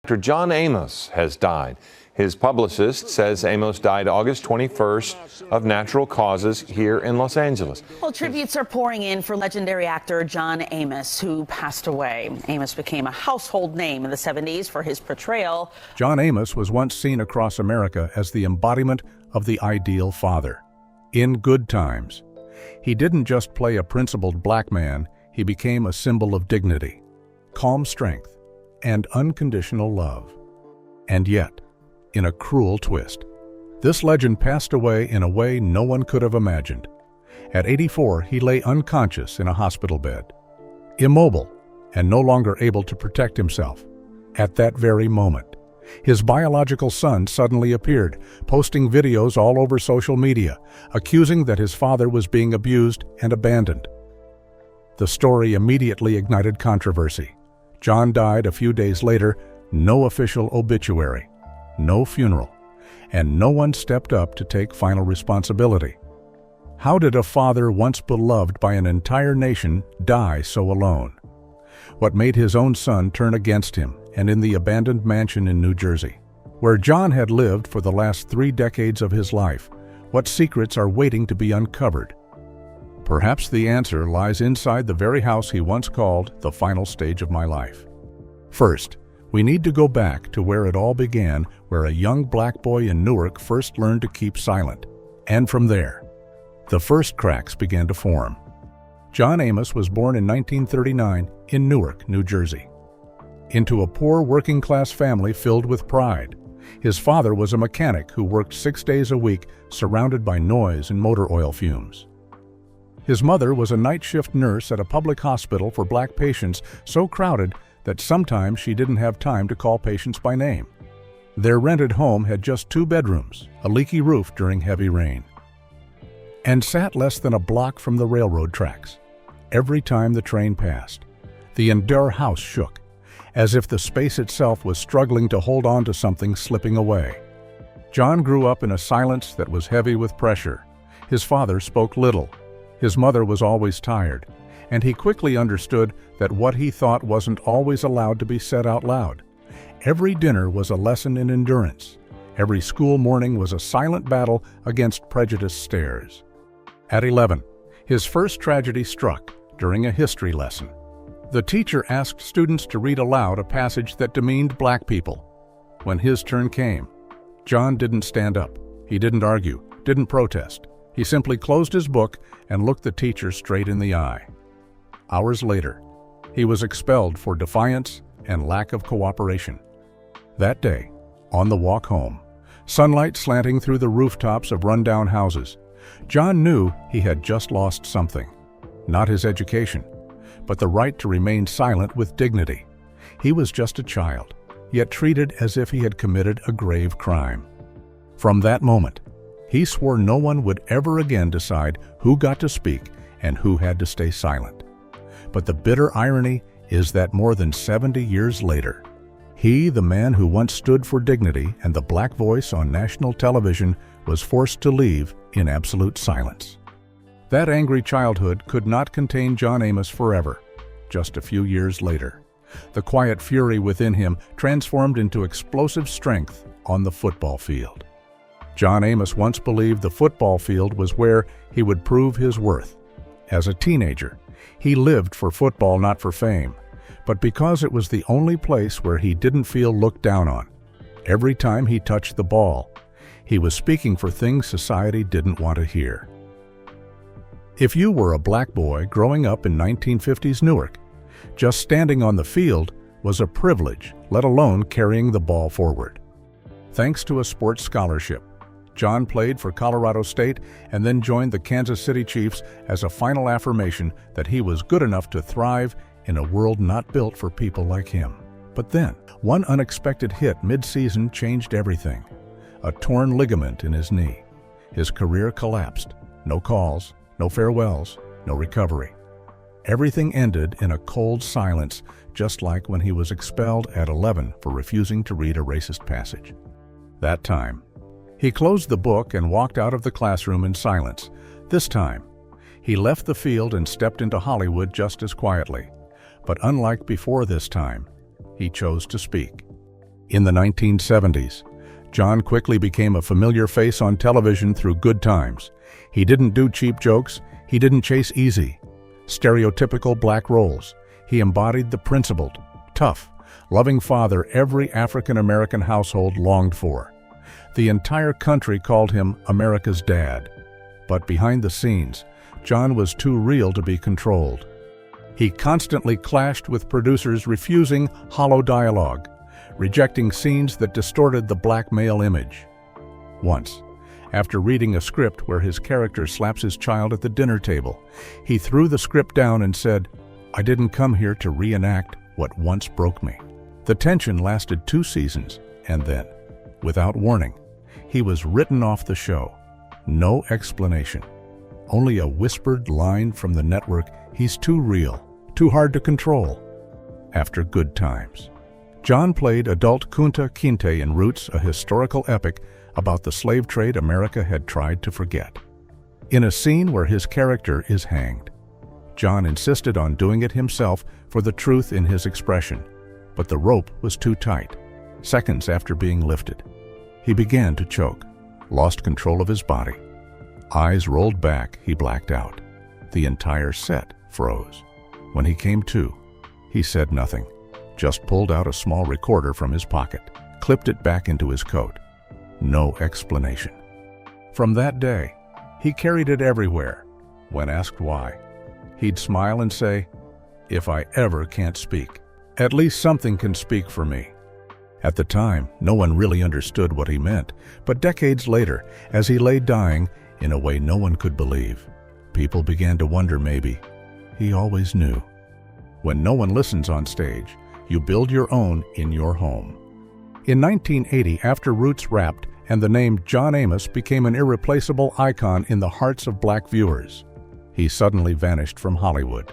Actor John Amos has died. His publicist says Amos died August 21st of natural causes here in Los Angeles. Well, tributes are pouring in for legendary actor John Amos, who passed away. Amos became a household name in the 70s for his portrayal. John Amos was once seen across America as the embodiment of the ideal father. In good times, he didn't just play a principled black man, he became a symbol of dignity, calm strength, and unconditional love. And yet, in a cruel twist, this legend passed away in a way no one could have imagined. At 84, he lay unconscious in a hospital bed, immobile and no longer able to protect himself. At that very moment, his biological son suddenly appeared, posting videos all over social media, accusing that his father was being abused and abandoned. The story immediately ignited controversy. John died a few days later, no official obituary, no funeral, and no one stepped up to take final responsibility. How did a father once beloved by an entire nation die so alone? What made his own son turn against him, and in the abandoned mansion in New Jersey, where John had lived for the last 3 decades of his life, what secrets are waiting to be uncovered? Perhaps the answer lies inside the very house he once called the final stage of my life. First, we need to go back to where it all began, where a young black boy in Newark first learned to keep silent. And from there, the first cracks began to form. John Amos was born in 1939 in Newark, New Jersey, into a poor working-class family filled with pride. His father was a mechanic who worked 6 days a week, surrounded by noise and motor oil fumes. His mother was a night shift nurse at a public hospital for black patients so crowded that sometimes she didn't have time to call patients by name. Their rented home had just 2 bedrooms, a leaky roof during heavy rain, and sat less than a block from the railroad tracks. Every time the train passed, the entire house shook, as if the space itself was struggling to hold on to something slipping away. John grew up in a silence that was heavy with pressure. His father spoke little. His mother was always tired, and he quickly understood that what he thought wasn't always allowed to be said out loud. Every dinner was a lesson in endurance. Every school morning was a silent battle against prejudiced stares. At 11, his first tragedy struck during a history lesson. The teacher asked students to read aloud a passage that demeaned black people. When his turn came, John didn't stand up. He didn't argue, didn't protest. He simply closed his book and looked the teacher straight in the eye. Hours later, he was expelled for defiance and lack of cooperation. That day, on the walk home, sunlight slanting through the rooftops of rundown houses, John knew he had just lost something. Not his education, but the right to remain silent with dignity. He was just a child, yet treated as if he had committed a grave crime. From that moment, he swore no one would ever again decide who got to speak and who had to stay silent. But the bitter irony is that more than 70 years later, he, the man who once stood for dignity and the black voice on national television, was forced to leave in absolute silence. That angry childhood could not contain John Amos forever. Just a few years later, the quiet fury within him transformed into explosive strength on the football field. John Amos once believed the football field was where he would prove his worth. As a teenager, he lived for football, not for fame, but because it was the only place where he didn't feel looked down on. Every time he touched the ball, he was speaking for things society didn't want to hear. If you were a black boy growing up in 1950s Newark, just standing on the field was a privilege, let alone carrying the ball forward. Thanks to a sports scholarship, John played for Colorado State and then joined the Kansas City Chiefs as a final affirmation that he was good enough to thrive in a world not built for people like him. But then, one unexpected hit mid-season changed everything. A torn ligament in his knee. His career collapsed. No calls, no farewells, no recovery. Everything ended in a cold silence, just like when he was expelled at 11 for refusing to read a racist passage. That time, he closed the book and walked out of the classroom in silence. This time, he left the field and stepped into Hollywood just as quietly. But unlike before this time, he chose to speak. In the 1970s, John quickly became a familiar face on television through Good Times. He didn't do cheap jokes. He didn't chase easy, stereotypical black roles. He embodied the principled, tough, loving father every African-American household longed for. The entire country called him America's dad. But behind the scenes, John was too real to be controlled. He constantly clashed with producers refusing hollow dialogue, rejecting scenes that distorted the black male image. Once, after reading a script where his character slaps his child at the dinner table, he threw the script down and said, "I didn't come here to reenact what once broke me." The tension lasted 2 seasons, and then, without warning, he was written off the show. No explanation. Only a whispered line from the network, "He's too real, too hard to control." After Good Times, John played adult Kunta Kinte in Roots, a historical epic about the slave trade America had tried to forget. In a scene where his character is hanged, John insisted on doing it himself for the truth in his expression, but the rope was too tight. Seconds after being lifted, he began to choke, lost control of his body. Eyes rolled back, he blacked out. The entire set froze. When he came to, he said nothing, just pulled out a small recorder from his pocket, clipped it back into his coat. No explanation. From that day, he carried it everywhere. When asked why, he'd smile and say, "If I ever can't speak, at least something can speak for me." At the time, no one really understood what he meant, but decades later, as he lay dying in a way no one could believe, people began to wonder maybe he always knew. When no one listens on stage, you build your own in your home. In 1980, after Roots wrapped and the name John Amos became an irreplaceable icon in the hearts of black viewers, he suddenly vanished from Hollywood.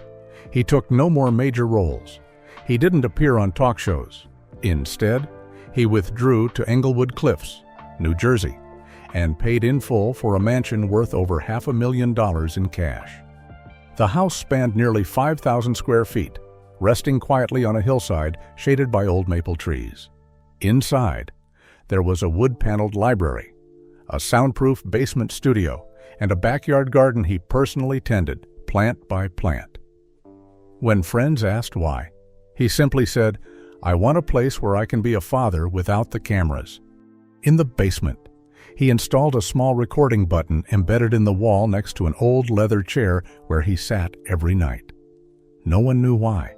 He took no more major roles. He didn't appear on talk shows. Instead, he withdrew to Englewood Cliffs, New Jersey, and paid in full for a mansion worth over $500,000 in cash. The house spanned nearly 5,000 square feet, resting quietly on a hillside shaded by old maple trees. Inside, there was a wood-paneled library, a soundproof basement studio, and a backyard garden he personally tended, plant by plant. When friends asked why, he simply said, "I want a place where I can be a father without the cameras." In the basement, he installed a small recording button embedded in the wall next to an old leather chair where he sat every night. No one knew why,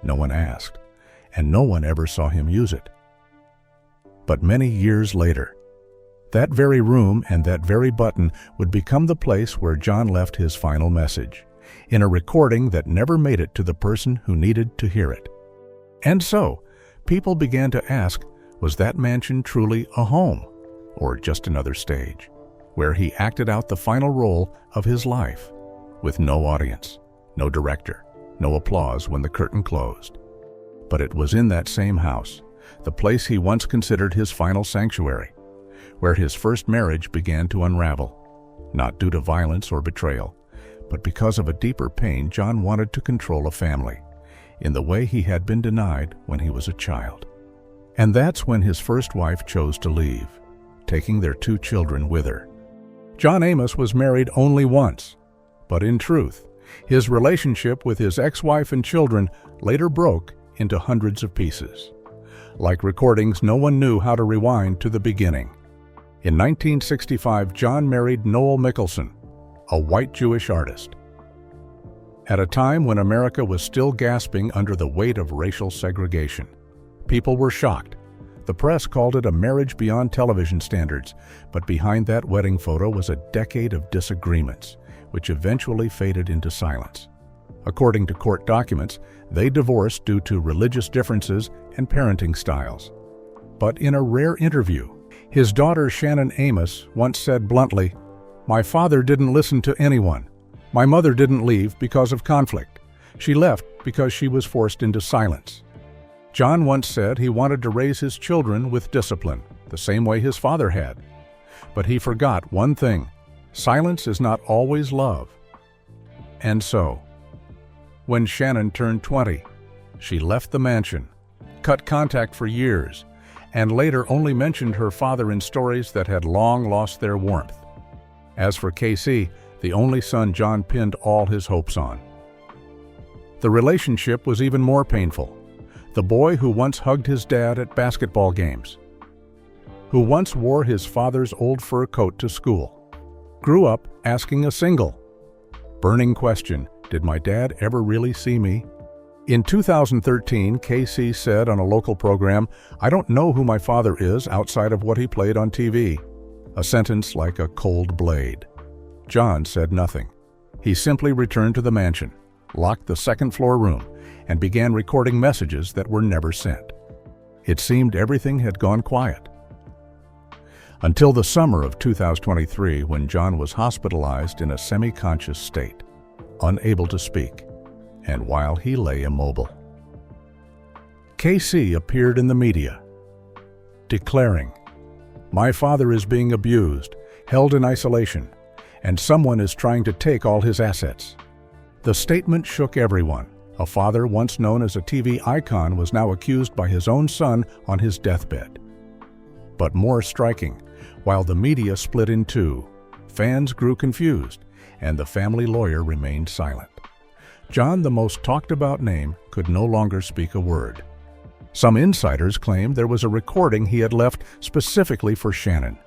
no one asked, and no one ever saw him use it. But many years later, that very room and that very button would become the place where John left his final message, in a recording that never made it to the person who needed to hear it. And so, people began to ask, was that mansion truly a home, or just another stage, where he acted out the final role of his life, with no audience, no director, no applause when the curtain closed. But it was in that same house, the place he once considered his final sanctuary, where his first marriage began to unravel, not due to violence or betrayal, but because of a deeper pain. John wanted to control a family, in the way he had been denied when he was a child. And that's when his first wife chose to leave, taking their 2 children with her. John Amos was married only once, but in truth, his relationship with his ex-wife and children later broke into hundreds of pieces. Like recordings, no one knew how to rewind to the beginning. In 1965, John married Noel Mickelson, a white Jewish artist. At a time when America was still gasping under the weight of racial segregation, people were shocked. The press called it a marriage beyond television standards, but behind that wedding photo was a decade of disagreements, which eventually faded into silence. According to court documents, they divorced due to religious differences and parenting styles. But in a rare interview, his daughter Shannon Amos once said bluntly, "My father didn't listen to anyone. My mother didn't leave because of conflict. She left because she was forced into silence." John once said he wanted to raise his children with discipline, the same way his father had. But he forgot one thing: silence is not always love. And so, when Shannon turned 20, she left the mansion, cut contact for years, and later only mentioned her father in stories that had long lost their warmth. As for Casey, the only son John pinned all his hopes on. The relationship was even more painful. The boy who once hugged his dad at basketball games, who once wore his father's old fur coat to school, grew up asking a single, burning question, did my dad ever really see me? In 2013, Casey said on a local program, I don't know who my father is outside of what he played on TV. A sentence like a cold blade. John said nothing. He simply returned to the mansion, locked the second-floor room, and began recording messages that were never sent. It seemed everything had gone quiet. Until the summer of 2023, when John was hospitalized in a semi-conscious state, unable to speak, and while he lay immobile. Casey appeared in the media, declaring, my father is being abused, held in isolation, and someone is trying to take all his assets. The statement shook everyone. A father once known as a TV icon was now accused by his own son on his deathbed. But more striking, while the media split in two, fans grew confused, and the family lawyer remained silent. John, the most talked about name, could no longer speak a word. Some insiders claimed there was a recording he had left specifically for Shannon,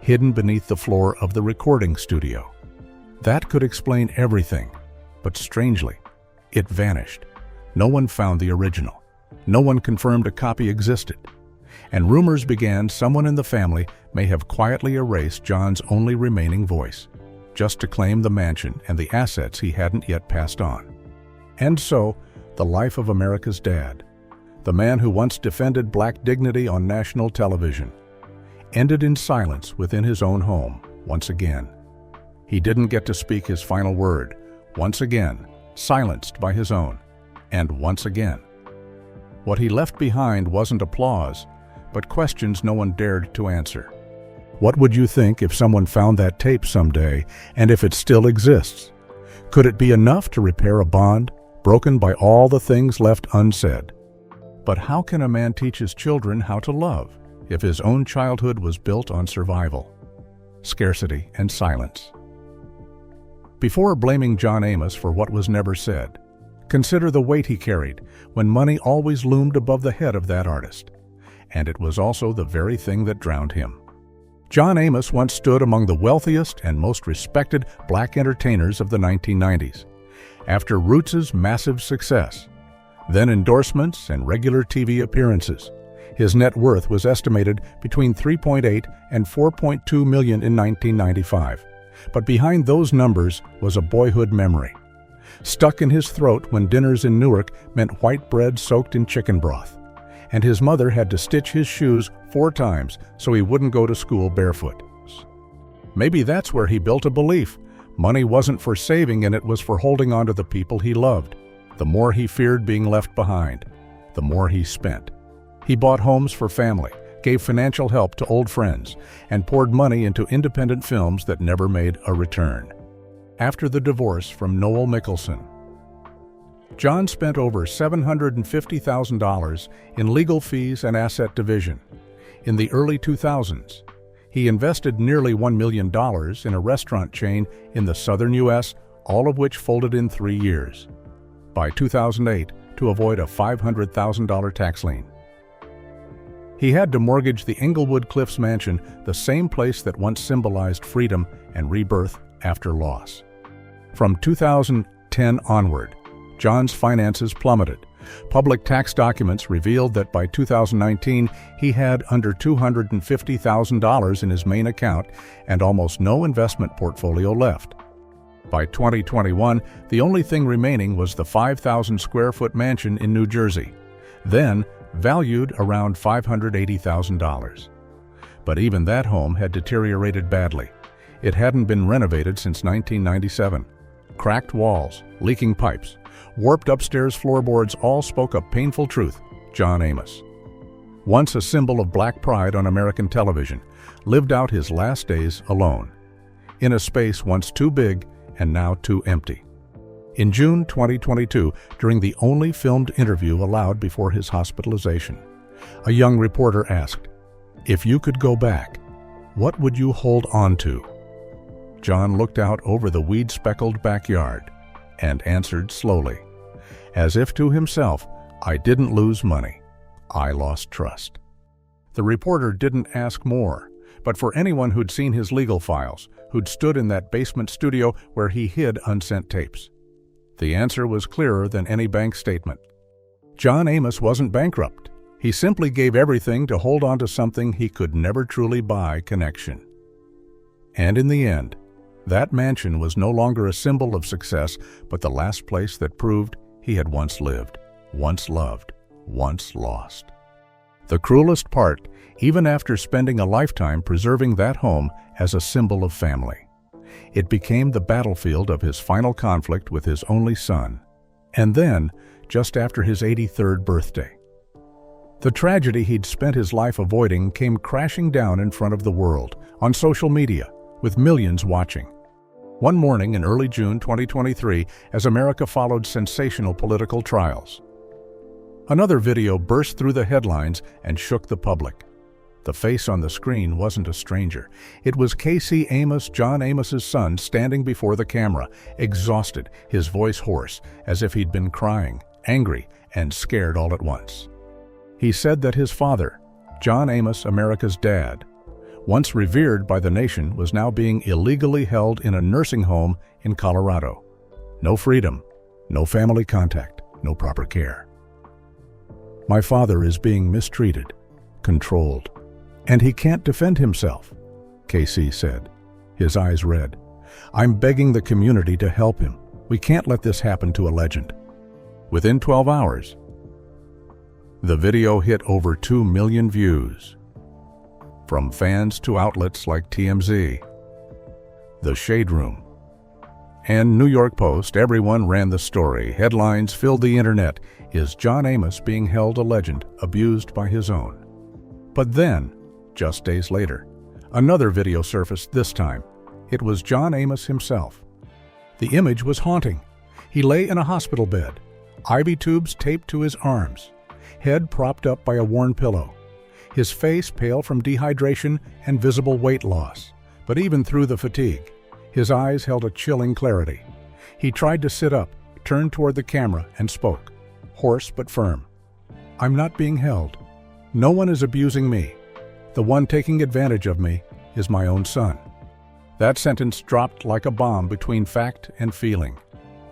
hidden beneath the floor of the recording studio. That could explain everything, but strangely, it vanished. No one found the original. No one confirmed a copy existed. And rumors began someone in the family may have quietly erased John's only remaining voice, just to claim the mansion and the assets he hadn't yet passed on. And so, the life of America's dad, the man who once defended black dignity on national television, ended in silence within his own home once again. He didn't get to speak his final word, once again, silenced by his own, and once again. What he left behind wasn't applause, but questions no one dared to answer. What would you think if someone found that tape someday, and if it still exists? Could it be enough to repair a bond, broken by all the things left unsaid? But how can a man teach his children how to love if his own childhood was built on survival, scarcity, and silence? Before blaming John Amos for what was never said, consider the weight he carried when money always loomed above the head of that artist. And it was also the very thing that drowned him. John Amos once stood among the wealthiest and most respected black entertainers of the 1990s. After Roots' massive success, then endorsements and regular TV appearances, his net worth was estimated between $3.8 and $4.2 million in 1995. But behind those numbers was a boyhood memory, stuck in his throat when dinners in Newark meant white bread soaked in chicken broth, and his mother had to stitch his shoes 4 times so he wouldn't go to school barefoot. Maybe that's where he built a belief. Money wasn't for saving, and it was for holding on to the people he loved. The more he feared being left behind, the more he spent. He bought homes for family, gave financial help to old friends, and poured money into independent films that never made a return. After the divorce from Noel Mickelson, John spent over $750,000 in legal fees and asset division. In the early 2000s, he invested nearly $1 million in a restaurant chain in the southern U.S., all of which folded in 3 years. By 2008, to avoid a $500,000 tax lien. He had to mortgage the Englewood Cliffs mansion, the same place that once symbolized freedom and rebirth after loss. From 2010 onward, John's finances plummeted. Public tax documents revealed that by 2019, he had under $250,000 in his main account and almost no investment portfolio left. By 2021, the only thing remaining was the 5,000-square-foot mansion in New Jersey, then valued around $580,000. But even that home had deteriorated badly. It hadn't been renovated since 1997. Cracked walls, leaking pipes, warped upstairs floorboards all spoke a painful truth. John Amos, once a symbol of black pride on American television, lived out his last days alone, in a space once too big and now too empty. In June 2022, during the only filmed interview allowed before his hospitalization, A young reporter asked, "If you could go back, what would you hold on to?" John looked out over the weed-speckled backyard and answered slowly, as if to himself, "I didn't lose money. I lost trust." The reporter didn't ask more, but for anyone who'd seen his legal files, who'd stood in that basement studio where he hid unsent tapes, the answer was clearer than any bank statement. John Amos wasn't bankrupt. He simply gave everything to hold on to something he could never truly buy: connection. And in the end, that mansion was no longer a symbol of success, but the last place that proved he had once lived, once loved, once lost. The cruelest part, even after spending a lifetime preserving that home as a symbol of family, it became the battlefield of his final conflict with his only son, and then, just after his 83rd birthday. The tragedy he'd spent his life avoiding came crashing down in front of the world, on social media, with millions watching. One morning in early June 2023, as America followed sensational political trials, another video burst through the headlines and shook the public. The face on the screen wasn't a stranger. It was Casey Amos, John Amos's son, standing before the camera, exhausted, his voice hoarse, as if he'd been crying, angry, and scared all at once. He said that his father, John Amos, America's dad, once revered by the nation, was now being illegally held in a nursing home in Colorado. No freedom, no family contact, no proper care. "My father is being mistreated, controlled, and he can't defend himself," Casey said, his eyes red. "I'm begging the community to help him. We can't let this happen to a legend." Within 12 hours, the video hit over 2 million views. From fans to outlets like TMZ, The Shade Room, and New York Post, everyone ran the story. Headlines filled the internet. Is John Amos being held a legend, abused by his own? But then, just days later, another video surfaced this time. It was John Amos himself. The image was haunting. He lay in a hospital bed, IV tubes taped to his arms, head propped up by a worn pillow, his face pale from dehydration and visible weight loss. But even through the fatigue, his eyes held a chilling clarity. He tried to sit up, turned toward the camera, and spoke, hoarse but firm. "I'm not being held. No one is abusing me. The one taking advantage of me is my own son." That sentence dropped like a bomb between fact and feeling.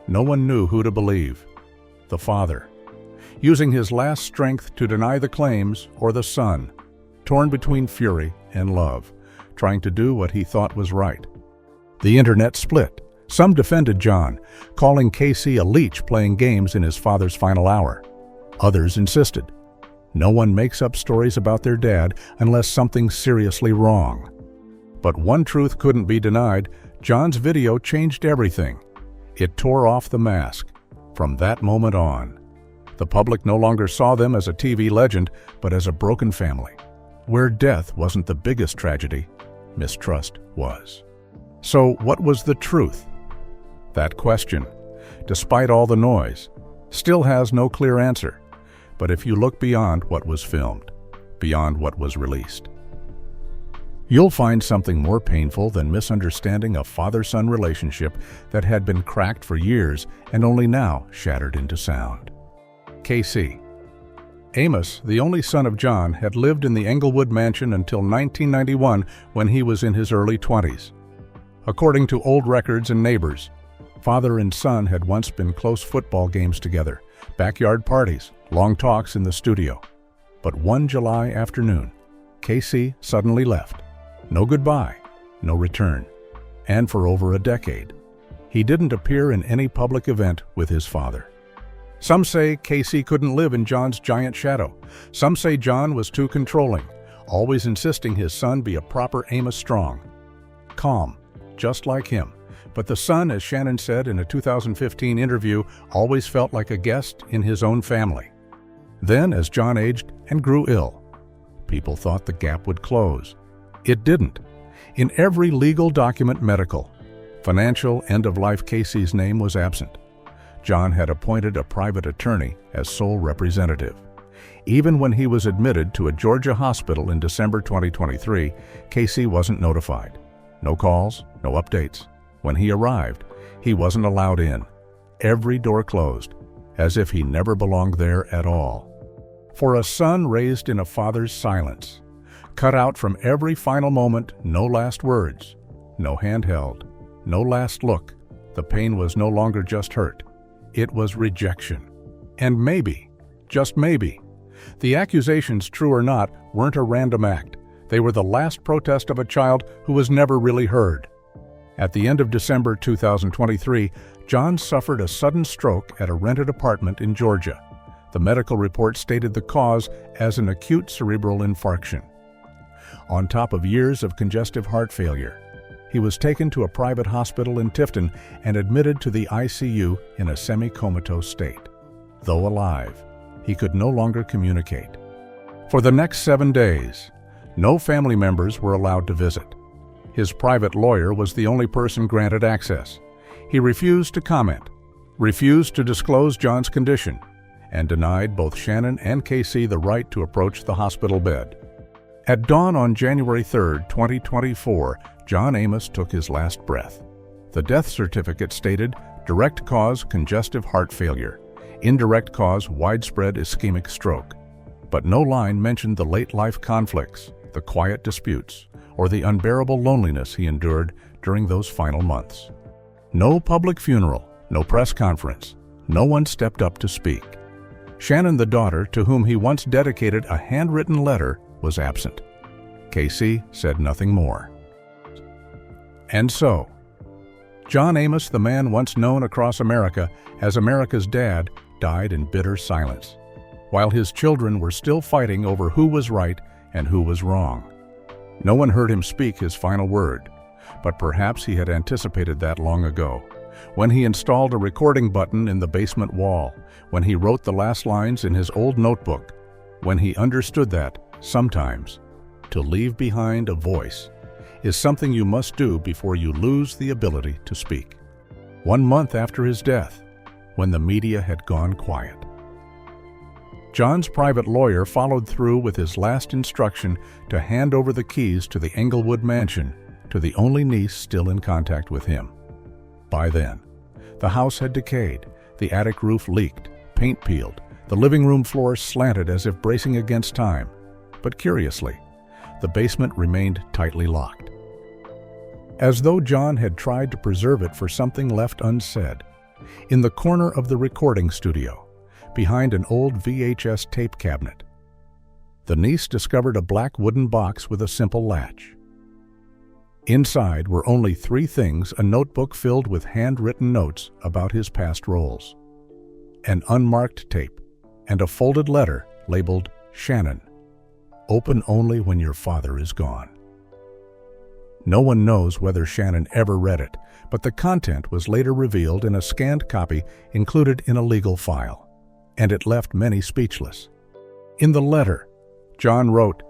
No one knew who to believe. The father, using his last strength to deny the claims, or the son, torn between fury and love, trying to do what he thought was right. The internet split. Some defended John, calling Casey a leech playing games in his father's final hour. Others insisted, no one makes up stories about their dad unless something's seriously wrong. But one truth couldn't be denied: John's video changed everything. It tore off the mask. From that moment on, the public no longer saw them as a TV legend, but as a broken family, where death wasn't the biggest tragedy, mistrust was. So what was the truth? That question, despite all the noise, still has no clear answer. But if you look beyond what was filmed, beyond what was released, you'll find something more painful than misunderstanding a father-son relationship that had been cracked for years and only now shattered into sound. Casey Amos, the only son of John, had lived in the Englewood mansion until 1991, when he was in his early 20s. According to old records and neighbors, father and son had once been close football games together, backyard parties, long talks in the studio. But one July afternoon, Casey suddenly left. No goodbye, no return. And for over a decade, he didn't appear in any public event with his father. Some say Casey couldn't live in John's giant shadow. Some say John was too controlling, always insisting his son be a proper Amos Strong. Calm, just like him. But the son, as Shannon said in a 2015 interview, always felt like a guest in his own family. Then, as John aged and grew ill, people thought the gap would close. It didn't. In every legal document, medical, financial, end-of-life, Casey's name was absent. John had appointed a private attorney as sole representative. Even when he was admitted to a Georgia hospital in December 2023, Casey wasn't notified. No calls, no updates. When he arrived, he wasn't allowed in. Every door closed, as if he never belonged there at all. For a son raised in a father's silence, cut out from every final moment, no last words, no hand held, no last look. The pain was no longer just hurt. It was rejection. And maybe, just maybe, the accusations, true or not, weren't a random act. They were the last protest of a child who was never really heard. At the end of December 2023, John suffered a sudden stroke at a rented apartment in Georgia. The medical report stated the cause as an acute cerebral infarction. On top of years of congestive heart failure, he was taken to a private hospital in Tifton and admitted to the ICU in a semi-comatose state. Though alive, he could no longer communicate. For the next 7 days, no family members were allowed to visit. His private lawyer was the only person granted access. He refused to comment, refused to disclose John's condition, and denied both Shannon and Casey the right to approach the hospital bed. At dawn on January 3, 2024, John Amos took his last breath. The death certificate stated direct cause congestive heart failure, indirect cause widespread ischemic stroke. But no line mentioned the late life conflicts, the quiet disputes, or the unbearable loneliness he endured during those final months. No public funeral, no press conference. No one stepped up to speak. Shannon, the daughter, to whom he once dedicated a handwritten letter, was absent. Casey said nothing more. And so, John Amos, the man once known across America as America's dad, died in bitter silence, while his children were still fighting over who was right and who was wrong. No one heard him speak his final word, but perhaps he had anticipated that long ago, when he installed a recording button in the basement wall, when he wrote the last lines in his old notebook, when he understood that, sometimes, to leave behind a voice is something you must do before you lose the ability to speak. 1 month after his death, when the media had gone quiet, John's private lawyer followed through with his last instruction to hand over the keys to the Englewood mansion to the only niece still in contact with him. By then, the house had decayed, the attic roof leaked, paint peeled, the living room floor slanted as if bracing against time. But curiously, the basement remained tightly locked, as though John had tried to preserve it for something left unsaid. In the corner of the recording studio, behind an old VHS tape cabinet, the niece discovered a black wooden box with a simple latch. Inside were only 3 things: a notebook filled with handwritten notes about his past roles, an unmarked tape, and a folded letter labeled Shannon, open only when your father is gone. No one knows whether Shannon ever read it, but the content was later revealed in a scanned copy included in a legal file, and it left many speechless. In the letter, John wrote,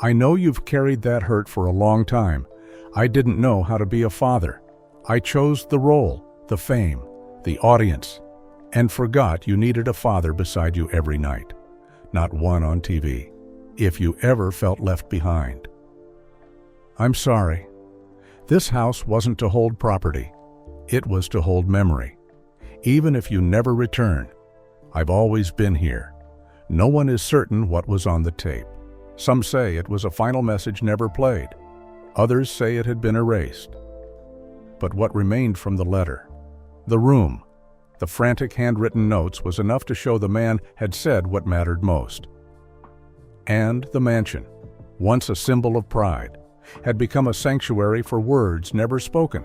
"I know you've carried that hurt for a long time. I didn't know how to be a father. I chose the role, the fame, the audience, and forgot you needed a father beside you every night, not one on TV, if you ever felt left behind. I'm sorry. This house wasn't to hold property. It was to hold memory. Even if you never return, I've always been here. No one is certain what was on the tape. Some say it was a final message never played. Others say it had been erased. But what remained from the letter, the room, the frantic handwritten notes was enough to show the man had said what mattered most. And the mansion, once a symbol of pride, had become a sanctuary for words never spoken,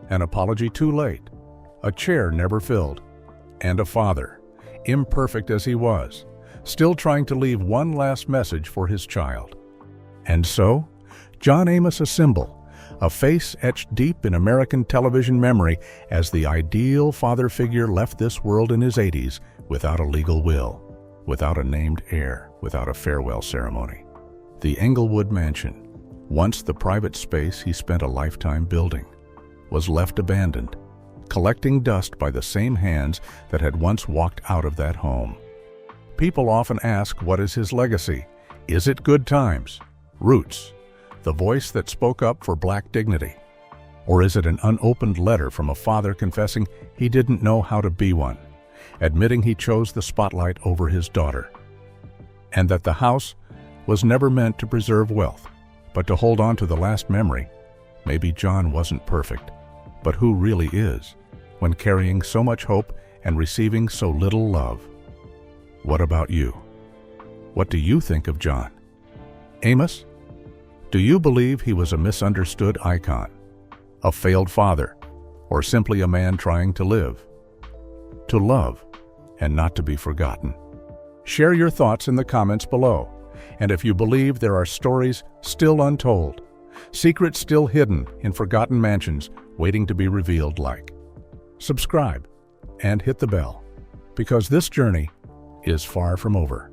an apology too late, a chair never filled, and a father, imperfect as he was, still trying to leave one last message for his child. And so, John Amos, a symbol, a face etched deep in American television memory as the ideal father figure, left this world in his 80s without a legal will, without a named heir, without a farewell ceremony. The Englewood mansion, once the private space he spent a lifetime building, was left abandoned, collecting dust by the same hands that had once walked out of that home. People often ask, what is his legacy? Is it good times? Roots? The voice that spoke up for black dignity? Or is it an unopened letter from a father confessing he didn't know how to be one, admitting he chose the spotlight over his daughter? And that the house was never meant to preserve wealth, but to hold on to the last memory. Maybe John wasn't perfect, but who really is, when carrying so much hope and receiving so little love? What about you? What do you think of John? Amos? Do you believe he was a misunderstood icon, a failed father, or simply a man trying to live, to love, and not to be forgotten? Share your thoughts in the comments below. And if you believe there are stories still untold, secrets still hidden in forgotten mansions waiting to be revealed, subscribe and hit the bell, because this journey is far from over.